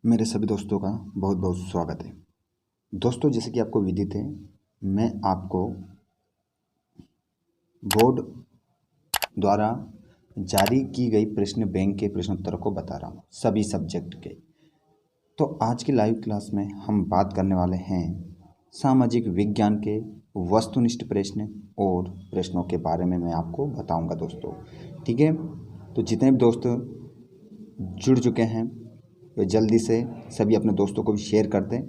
मेरे सभी दोस्तों का बहुत बहुत स्वागत है। दोस्तों, जैसे कि आपको विदित है, मैं आपको बोर्ड द्वारा जारी की गई प्रश्न बैंक के प्रश्नोत्तरों को बता रहा हूँ, सभी सब्जेक्ट के। तो आज की लाइव क्लास में हम बात करने वाले हैं सामाजिक विज्ञान के वस्तुनिष्ठ प्रश्न और प्रश्नों के बारे में मैं आपको बताऊंगा दोस्तों। ठीक है, तो जितने भी दोस्त जुड़ चुके हैं वे जल्दी से सभी अपने दोस्तों को भी शेयर कर दें।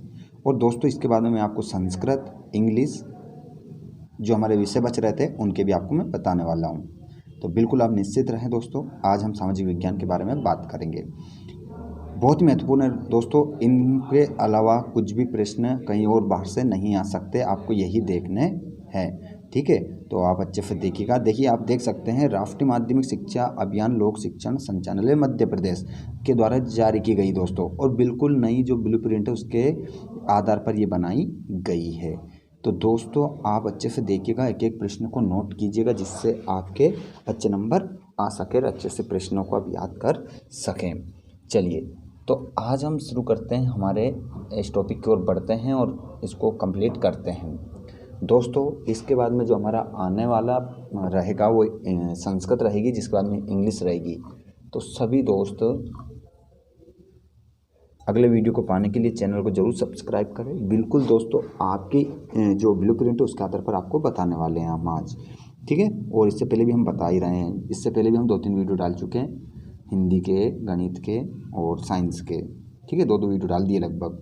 और दोस्तों, इसके बाद में मैं आपको संस्कृत, इंग्लिश जो हमारे विषय बच रहे थे उनके भी आपको मैं बताने वाला हूँ। तो बिल्कुल आप निश्चित रहें दोस्तों, आज हम सामाजिक विज्ञान के बारे में बात करेंगे। बहुत ही महत्वपूर्ण है दोस्तों, इनके अलावा कुछ भी प्रश्न कहीं और बाहर से नहीं आ सकते, आपको यही देखने हैं। ठीक है, तो आप अच्छे से देखिएगा। देखिए, आप देख सकते हैं राष्ट्रीय माध्यमिक शिक्षा अभियान लोक शिक्षण संचालनालय मध्य प्रदेश के द्वारा जारी की गई दोस्तों, और बिल्कुल नई जो ब्लूप्रिंट है उसके आधार पर ये बनाई गई है। तो दोस्तों, आप अच्छे से देखिएगा, एक एक प्रश्न को नोट कीजिएगा जिससे आपके अच्छे नंबर आ सके और अच्छे से प्रश्नों को आप याद कर सकें। चलिए, तो आज हम शुरू करते हैं, हमारे इस टॉपिक की ओर बढ़ते हैं और इसको कंप्लीट करते हैं दोस्तों। इसके बाद में जो हमारा आने वाला रहेगा वो संस्कृत रहेगी, जिसके बाद में इंग्लिश रहेगी। तो सभी दोस्त अगले वीडियो को पाने के लिए चैनल को जरूर सब्सक्राइब करें। बिल्कुल दोस्तों, आपकी जो ब्लूप्रिंट है उसके आधार पर आपको बताने वाले हैं हम आज। ठीक है, और इससे पहले भी हम बता ही रहे हैं, इससे पहले भी हम 2-3 वीडियो डाल चुके हैं, हिंदी के, गणित के और साइंस के। ठीक है, 2-2 वीडियो डाल दिए लगभग।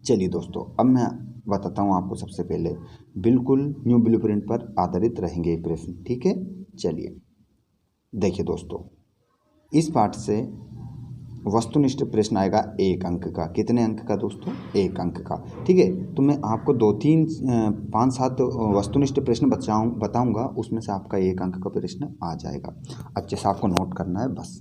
चलिए दोस्तों, अब मैं बताता हूँ आपको। सबसे पहले बिल्कुल न्यू ब्लूप्रिंट पर आधारित रहेंगे प्रश्न। ठीक है, चलिए देखिए दोस्तों, इस पाठ से वस्तुनिष्ठ प्रश्न आएगा 1 अंक का। कितने अंक का दोस्तों? 1 अंक का। ठीक है, तो मैं आपको 2-3 5-7 वस्तुनिष्ठ प्रश्न बताऊंगा, उसमें से आपका 1 अंक का प्रश्न आ जाएगा। अच्छे से आपको नोट करना है बस,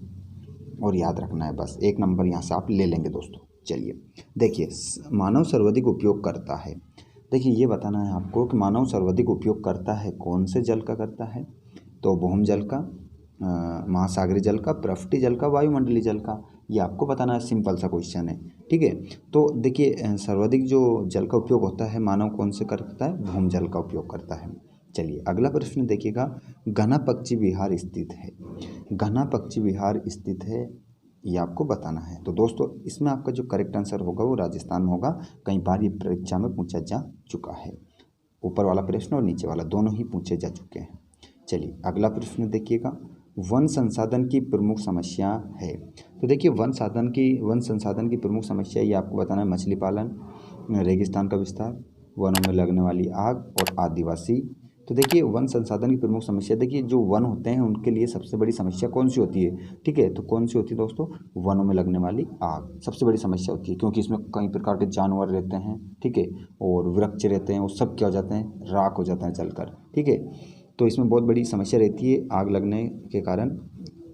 और याद रखना है बस। 1 नंबर यहाँ से आप ले लेंगे दोस्तों। चलिए देखिए, मानव सर्वाधिक उपयोग करता है। देखिए, ये बताना है आपको कि मानव सर्वाधिक उपयोग करता है कौन से जल का करता है। तो भूम जल का, महासागरीय जल का, पृष्ठीय जल का, वायुमंडलीय जल का, ये आपको बताना है। सिंपल सा क्वेश्चन है। ठीक है, तो देखिए, सर्वाधिक जो जल का उपयोग होता है मानव कौन से करता है? भूम जल का उपयोग करता है। चलिए अगला प्रश्न देखिएगा, घना पक्षी विहार स्थित है। घना पक्षी विहार स्थित है, ये आपको बताना है। तो दोस्तों, इसमें आपका जो करेक्ट आंसर होगा वो राजस्थान में होगा। कई बार ये परीक्षा में पूछा जा चुका है। ऊपर वाला प्रश्न और नीचे वाला दोनों ही पूछे जा चुके हैं। चलिए अगला प्रश्न देखिएगा, वन संसाधन की प्रमुख समस्या है। तो देखिए, वन संसाधन की प्रमुख समस्या ये आपको बताना है। मछली पालन, रेगिस्तान का विस्तार, वनों में लगने वाली आग और आदिवासी। तो देखिए, वन संसाधन की प्रमुख समस्या, देखिए जो वन होते हैं उनके लिए सबसे बड़ी समस्या कौन सी होती है? ठीक है, तो कौन सी होती है दोस्तों? वनों में लगने वाली आग सबसे बड़ी समस्या होती है, क्योंकि इसमें कई प्रकार के जानवर रहते हैं। ठीक है, और वृक्ष रहते हैं, वो सब क्या हो जाते हैं? राख हो जाते हैं जलकर। ठीक है, तो इसमें बहुत बड़ी समस्या रहती है आग लगने के कारण।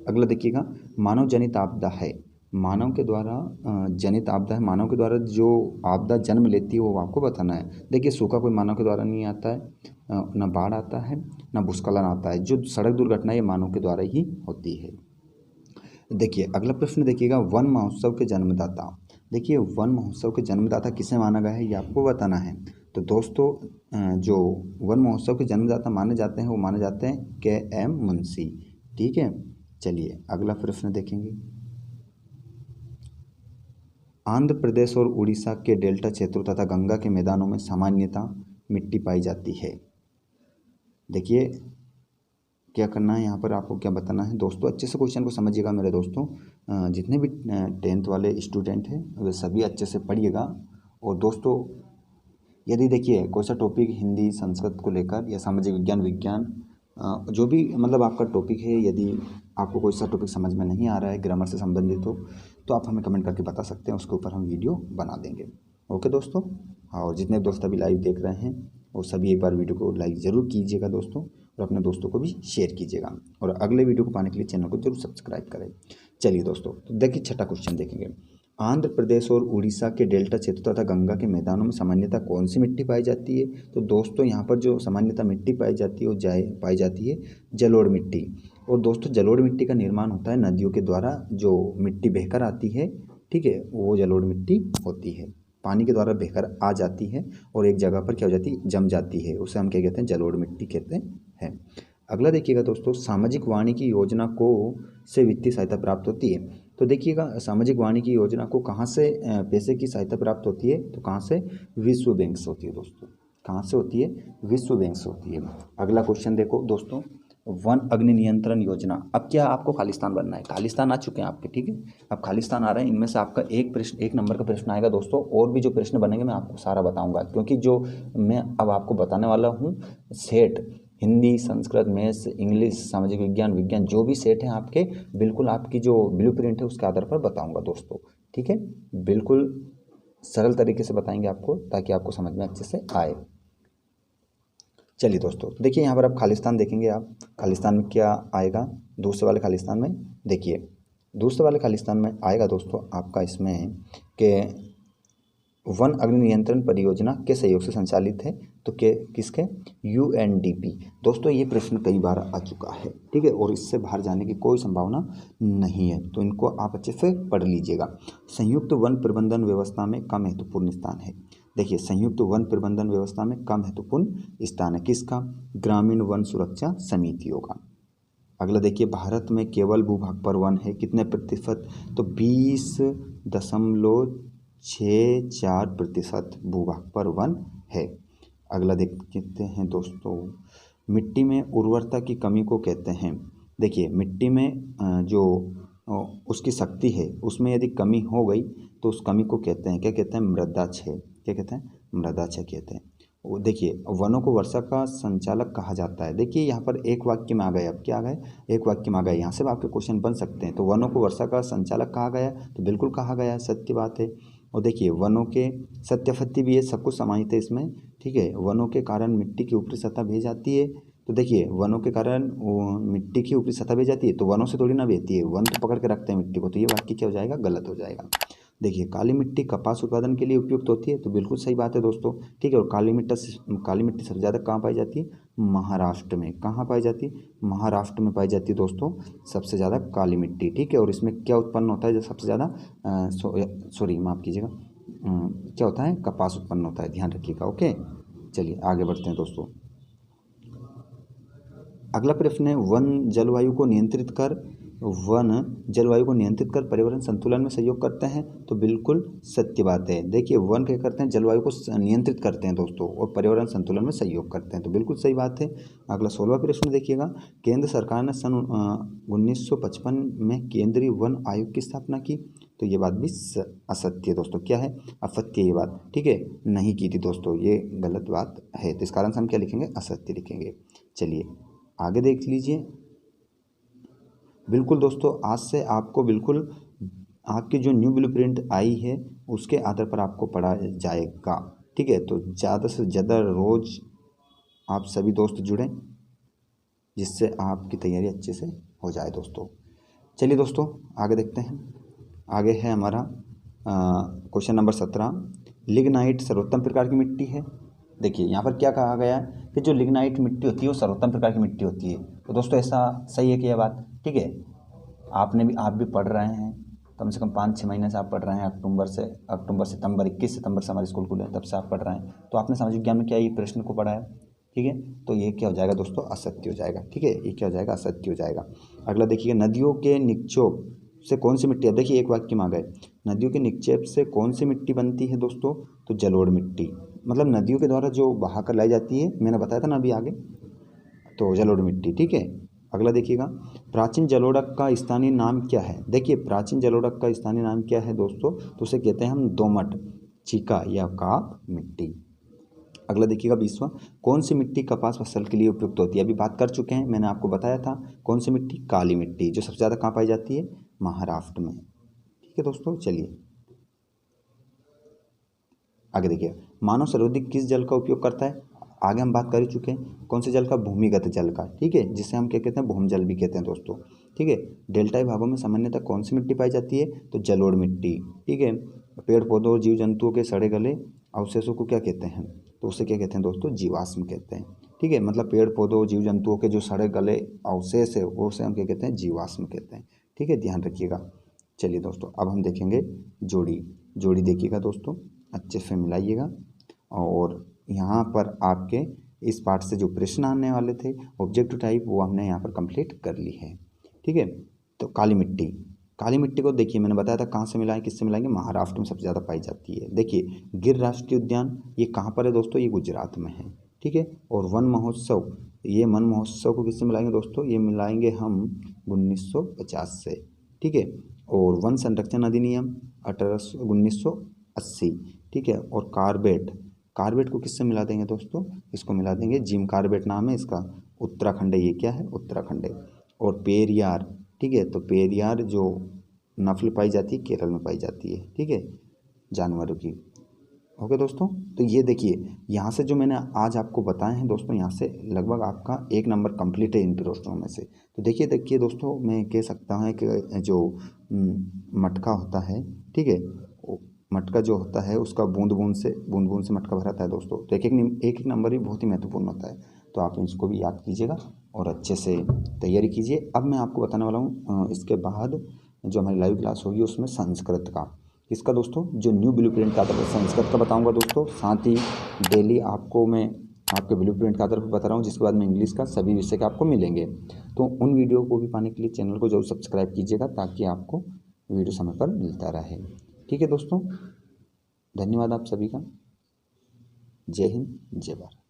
अगला देखिएगा, मानव जनित आपदा है। मानव के द्वारा जनित आपदा है, मानव के द्वारा जो आपदा जन्म लेती है वो आपको बताना है। देखिए, सूखा कोई मानव के द्वारा नहीं आता है, ना बाढ़ आता है, ना भूस्खलन आता है। जो सड़क दुर्घटना ये मानव के द्वारा ही होती है। देखिए अगला प्रश्न देखिएगा, वन महोत्सव के जन्मदाता। देखिए, वन महोत्सव के जन्मदाता किसे माना गया है, ये आपको बताना है। तो दोस्तों, जो वन महोत्सव के जन्मदाता माने जाते हैं वो माने जाते हैं के.एम. मुंशी। ठीक है, चलिए अगला प्रश्न देखेंगे, आंध्र प्रदेश और उड़ीसा के डेल्टा क्षेत्रों तथा गंगा के मैदानों में सामान्यतः मिट्टी पाई जाती है। देखिए, क्या करना है यहाँ पर आपको, क्या बताना है दोस्तों? अच्छे से क्वेश्चन को समझिएगा मेरे दोस्तों। जितने भी 10th वाले स्टूडेंट हैं वे सभी अच्छे से पढ़िएगा। और दोस्तों, यदि देखिए कोई सा टॉपिक हिंदी, संस्कृत को लेकर या सामाजिक विज्ञान जो भी मतलब आपका टॉपिक है, यदि आपको कोई सा टॉपिक समझ में नहीं आ रहा है, ग्रामर से संबंधित हो, तो आप हमें कमेंट करके बता सकते हैं, उसके ऊपर हम वीडियो बना देंगे। ओके दोस्तों, हाँ, और जितने दोस्त अभी लाइव देख रहे हैं वो सभी एक बार वीडियो को लाइक ज़रूर कीजिएगा दोस्तों, और अपने दोस्तों को भी शेयर कीजिएगा, और अगले वीडियो को पाने के लिए चैनल को जरूर सब्सक्राइब करें। चलिए दोस्तों, तो देखिए छठा क्वेश्चन देखेंगे, आंध्र प्रदेश और उड़ीसा के डेल्टा क्षेत्र तथा गंगा के मैदानों में सामान्यतः कौन सी मिट्टी पाई जाती है? तो दोस्तों, यहाँ पर जो सामान्यतः मिट्टी पाई जाती है वो पाई जाती है जलोढ़ मिट्टी। और दोस्तों, जलोढ़ मिट्टी का निर्माण होता है नदियों के द्वारा, जो मिट्टी बहकर आती है। ठीक है, वो जलोढ़ मिट्टी होती है, पानी के द्वारा बहकर आ जाती है और एक जगह पर क्या हो जाती है, जम जाती है, उसे हम क्या कहते हैं, जलोढ़ मिट्टी कहते हैं। अगला देखिएगा दोस्तों, सामाजिक वानिकी योजना को से वित्तीय सहायता प्राप्त होती है। तो देखिएगा सामाजिक वानिकी योजना को कहाँ से पैसे की सहायता प्राप्त होती है, तो कहाँ से, विश्व बैंक से होती है दोस्तों। कहाँ से होती है, विश्व बैंक से होती है। अगला क्वेश्चन देखो दोस्तों, वन अग्नि नियंत्रण योजना। अब क्या आपको खालिस्तान बनना है, खालिस्तान आ चुके हैं आपके, ठीक है, अब खालिस्तान आ रहे हैं, इनमें से आपका एक प्रश्न, एक नंबर का प्रश्न आएगा दोस्तों, और भी जो प्रश्न बनेंगे मैं आपको सारा बताऊंगा, क्योंकि जो मैं अब आपको बताने वाला हूँ set, Hindi, Sanskrit, maths, English, सामाजिक विज्ञान, विज्ञान, जो भी सेट हैं आपके, बिल्कुल आपकी जो ब्लूप्रिंट है उसके आधार पर बताऊंगा दोस्तों, ठीक है, बिल्कुल सरल तरीके से बताएंगे आपको, ताकि आपको समझ में अच्छे से आए। चलिए दोस्तों, देखिए यहाँ पर आप खालिस्तान देखेंगे, आप खालिस्तान में क्या आएगा, दूसरे वाले खालिस्तान में, देखिए दूसरे वाले खालिस्तान में आएगा दोस्तों आपका इसमें कि वन अग्नि नियंत्रण परियोजना के सहयोग से संचालित है, तो के किसके, UNDP। दोस्तों ये प्रश्न कई बार आ चुका है, ठीक है, और इससे बाहर जाने की कोई संभावना नहीं है, तो इनको आप अच्छे से पढ़ लीजिएगा। संयुक्त वन प्रबंधन व्यवस्था में कम महत्वपूर्ण स्थान है। देखिए संयुक्त वन प्रबंधन व्यवस्था में कम महत्वपूर्ण स्थान है किसका, ग्रामीण वन सुरक्षा समितियों का। अगला देखिए, भारत में केवल भूभाग पर वन है, कितने प्रतिशत, तो 20.64% भूभाग पर वन है। अगला देखते हैं दोस्तों, मिट्टी में उर्वरता की कमी को कहते हैं। देखिए मिट्टी में जो उसकी शक्ति है उसमें यदि कमी हो गई तो उस कमी को कहते हैं, क्या कहते हैं, मृदा क्षय। क्या कहते हैं, मृदा क्षय कहते हैं। वो देखिए, वनों को वर्षा का संचालक कहा जाता है। देखिए यहाँ पर एक वाक्य में आ गए, अब क्या आ गए, एक वाक्य में आ गए, यहाँ से आपके क्वेश्चन बन सकते हैं। तो वनों को वर्षा का संचालक कहा गया, तो बिल्कुल कहा गया, सत्य बात है। और देखिए वनों के सत्यापत्ति भी है, सब कुछ समाहित है इसमें, ठीक है। वनों के कारण मिट्टी की ऊपरी सतह बह जाती है, तो देखिए वनों के कारण वो मिट्टी की ऊपरी सतह बह जाती है, तो वनों से थोड़ी ना बहती है, वन तो पकड़ के रखते हैं मिट्टी को, तो ये वाक्य क्या हो जाएगा, गलत हो जाएगा। देखिए काली मिट्टी कपास उत्पादन के लिए उपयुक्त होती है, तो बिल्कुल सही बात है दोस्तों, ठीक है। और काली मिट्टी सबसे ज़्यादा कहाँ पाई जाती है, महाराष्ट्र में। कहाँ पाई जाती है, महाराष्ट्र में पाई जाती है दोस्तों सबसे ज़्यादा काली मिट्टी, ठीक है। और इसमें क्या उत्पन्न होता है जो सबसे ज़्यादा, सॉरी माफ़ कीजिएगा, क्या होता है, कपास उत्पन्न होता है, ध्यान रखिएगा, ओके। चलिए आगे बढ़ते हैं दोस्तों। अगला प्रश्न है, वन जलवायु को नियंत्रित कर पर्यावरण संतुलन में सहयोग करते हैं, तो बिल्कुल सत्य बात है। देखिए वन क्या करते हैं, जलवायु को नियंत्रित करते हैं दोस्तों, और पर्यावरण संतुलन में सहयोग करते हैं, तो बिल्कुल सही बात है। अगला 16वां प्रश्न देखिएगा, केंद्र सरकार ने सन 1955 में केंद्रीय वन आयोग की स्थापना की, तो ये बात भी असत्य है दोस्तों, क्या है, असत्य ये बात, ठीक है, नहीं की थी दोस्तों, ये गलत बात है, तो इस कारण से हम क्या लिखेंगे, असत्य लिखेंगे। चलिए आगे देख लीजिए। बिल्कुल दोस्तों, आज से आपको बिल्कुल आपकी जो न्यू ब्लूप्रिंट आई है उसके आधार पर आपको पढ़ा जाएगा, ठीक है। तो ज़्यादा से ज़्यादा रोज़ आप सभी दोस्त जुड़ें, जिससे आपकी तैयारी अच्छे से हो जाए दोस्तों। चलिए दोस्तों आगे देखते हैं। आगे है हमारा क्वेश्चन नंबर 17, लिग्नाइट सर्वोत्तम प्रकार की मिट्टी है। देखिए यहाँ पर क्या कहा गया है कि जो लिग्नाइट मिट्टी होती है वो सर्वोत्तम प्रकार की मिट्टी होती है, तो दोस्तों ऐसा सही है कि यह बात, ठीक है। आप भी पढ़ रहे हैं, कम से कम 5-6 महीने से आप पढ़ रहे हैं, अक्टूबर सितंबर 21 सितंबर से हमारे स्कूल खुले, तब से आप पढ़ रहे हैं, तो आपने सामाजिक विज्ञान में क्या ये प्रश्न को पढ़ा है, ठीक है। तो ये क्या हो जाएगा दोस्तों, असत्य हो जाएगा, ठीक है, ये क्या हो जाएगा, असत्य हो जाएगा। अगला देखिएगा, नदियों के निक्षेप से कौन सी मिट्टी है। देखिए एक वाक्य में आ गए, नदियों के निक्षेप से कौन सी मिट्टी बनती है दोस्तों, तो जलोढ़ मिट्टी, मतलब नदियों के द्वारा जो बहा कर लाई जाती है, मैंने बताया था ना अभी आगे, तो जलोढ़ मिट्टी, ठीक है। अगला देखिएगा, प्राचीन जलोढ़क का स्थानीय नाम क्या है। देखिए प्राचीन जलोढ़क का स्थानीय नाम क्या है दोस्तों, तो उसे कहते हैं हम दोमट, चिका या काप मिट्टी। अगला देखिएगा 20वां, कौन सी मिट्टी कपास फसल के लिए उपयुक्त होती है। अभी बात कर चुके हैं, मैंने आपको बताया था कौन सी मिट्टी, काली मिट्टी, जो सबसे ज़्यादा कहाँ पाई जाती है, महाराष्ट्र में, ठीक है दोस्तों। चलिए आगे देखिए, मानव सर्वाधिक किस जल का उपयोग करता है। आगे हम बात कर ही चुके हैं, कौन से जल का, भूमिगत जल का, ठीक है, जिसे हम क्या कहते हैं, भूम जल भी कहते हैं दोस्तों, ठीक है। डेल्टाई भागों में सामान्यतः कौन सी मिट्टी पाई जाती है, तो जलोढ़ मिट्टी, ठीक है। पेड़ पौधों और जीव जंतुओं के सड़े गले अवशेषों को क्या कहते हैं, तो उसे क्या कहते हैं दोस्तों, जीवाश्म कहते हैं, ठीक है। मतलब पेड़ पौधों जीव जंतुओं के जो सड़े गले अवशेष है वो से हम क्या कहते हैं, जीवाश्म कहते हैं, ठीक है, ध्यान रखिएगा। चलिए दोस्तों, अब हम देखेंगे जोड़ी। जोड़ी देखिएगा दोस्तों, अच्छे से मिलाइएगा। और यहाँ पर आपके इस पार्ट से जो प्रश्न आने वाले थे ऑब्जेक्टिव टाइप, वो हमने यहाँ पर कंप्लीट कर ली है। ठीक है, तो काली मिट्टी, काली मिट्टी को देखिए मैंने बताया था कहाँ से मिलाएं, किससे मिलाएंगे, महाराष्ट्र में सबसे ज़्यादा पाई जाती है। देखिए गिर राष्ट्रीय उद्यान ये कहाँ पर है दोस्तों, ये गुजरात में है। ठीक है, और वन महोत्सव, ये वन महोत्सव को किससे मिलाएंगे दोस्तों, ये मिलाएंगे हम 1950 से। ठीक है, और वन संरक्षण अधिनियम 1980। ठीक है, और कार्बेट, कार्बेट को किससे मिला देंगे दोस्तों, इसको मिला देंगे, जिम कार्बेट नाम है इसका, उत्तराखंड है, ये क्या है, उत्तराखंड है। और पेरियार, ठीक है, तो पेरियार जो नस्ल पाई जाती है केरल में पाई जाती है। ठीक है, जानवरों की। ओके दोस्तों, तो ये देखिए यहाँ से जो मैंने आज आपको बताए हैं दोस्तों, यहाँ से लगभग आपका 1 नंबर कंप्लीट है इन प्रश्नों में से। तो देखिए देखिए दोस्तों, मैं कह सकता हूँ कि जो मटका होता है, ठीक है, मटका जो होता है उसका बूंद बूंद से मटका भराता है दोस्तों। तो एक एक नंबर भी बहुत ही महत्वपूर्ण होता है, तो आप इसको भी याद कीजिएगा और अच्छे से तैयारी कीजिए। अब मैं आपको बताने वाला हूँ इसके बाद जो हमारी लाइव क्लास होगी उसमें संस्कृत का, इसका दोस्तों जो न्यू ब्लूप्रिंट का आता है संस्कृत का बताऊंगा दोस्तों। साथ ही डेली आपको मैं आपके ब्लूप्रिंट का तरफ बता रहा हूँ, जिसके बाद में इंग्लिश का सभी विषय के आपको मिलेंगे। तो उन वीडियो को भी पाने के लिए चैनल को जरूर सब्सक्राइब कीजिएगा, ताकि आपको वीडियो समय पर मिलता रहे। ठीक है दोस्तों, धन्यवाद आप सभी का। जय हिंद, जय भारत।